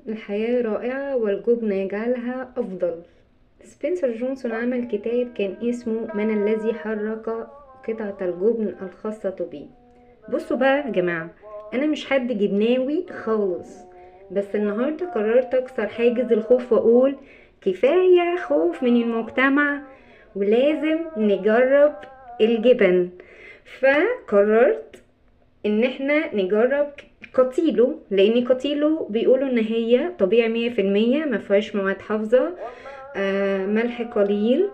الحياة رائعة والجبن يجعلها أفضل. سبنسر جونسون عمل كتاب كان اسمه من الذي حرك قطعة الجبن الخاصة بي. بصوا بقى يا جماعة، أنا مش حد جبناوي خالص، بس النهاردة قررت أكسر حاجز الخوف وأقول كفاية خوف من المجتمع ولازم نجرب الجبن. فقررت ان احنا نجرب كوتيلو، لان كوتيلو بيقولوا ان هي طبيعي 100%، ما فيهاش مواد حافظه، ملح قليل،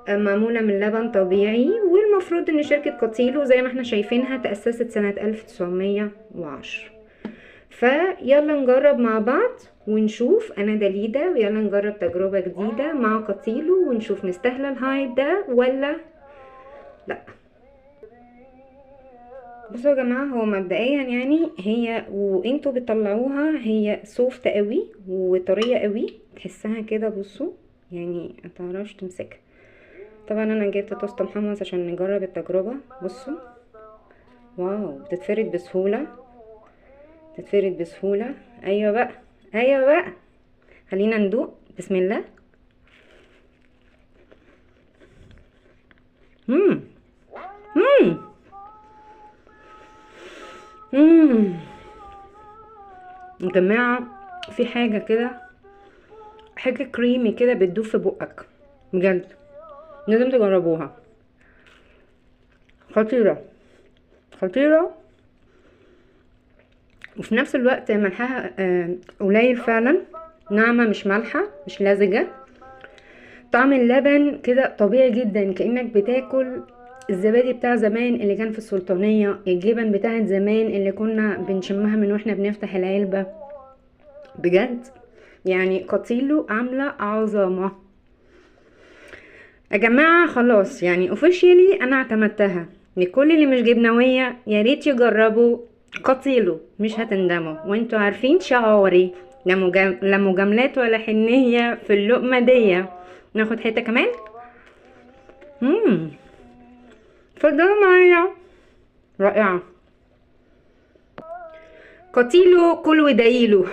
معموله من لبن طبيعي. والمفروض ان شركه كوتيلو زي ما احنا شايفينها تأسست سنه 1910. فيلا نجرب مع بعض ونشوف. انا داليدا، ويلا نجرب تجربه جديده مع كوتيلو ونشوف مستاهله الهايب ده ولا لا. بصوا يا جماعه، هو مبدئيا يعني هي وانتوا بتطلعوها هي سوفت قوي وطريه قوي، تحسها كده. بصوا يعني متعرفش تمسكها. طبعا انا جبت توست محمص عشان نجرب التجربه. بصوا، واو، بتتفرد بسهوله، بتتفرد بسهوله. ايوه بقى، ايوه بقى، خلينا ندوق. بسم الله. مم. مم. مم. يا جماعه، في حاجه كده، حاجه كريمي كده بتدوب في بقك بجد، لازم تجربوها. خطيرة، خطيرة، وفي نفس الوقت ملحها قليل فعلا، ناعمة مش مالحة مش لزجة. طعم اللبن كده طبيعي جدا، كأنك بتاكل الزبادي بتاع زمان اللي كان في السلطانية، الجبن بتاعت زمان اللي كنا بنشمها من واحنا بنفتح العلبة. بجد يعني قتيلو عاملة عظمة يا جماعة. خلاص يعني اوفيشيالي انا اعتمدتها. لكل اللي مش جبنوية يا ريت يجربوا قتيلو، مش هتندموا. وانتوا عارفين شعاري، لا مجاملات ولا حنية في اللقمة دي. ناخد حتة كمان. اتفضلوا معايا، رائعة. قتيلو كل ودايلو.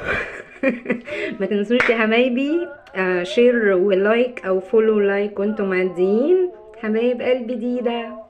ما تنسوش يا حبايبي شير ولايك او فولو لايك وانتم معديين. حبايب قلبي ديدا.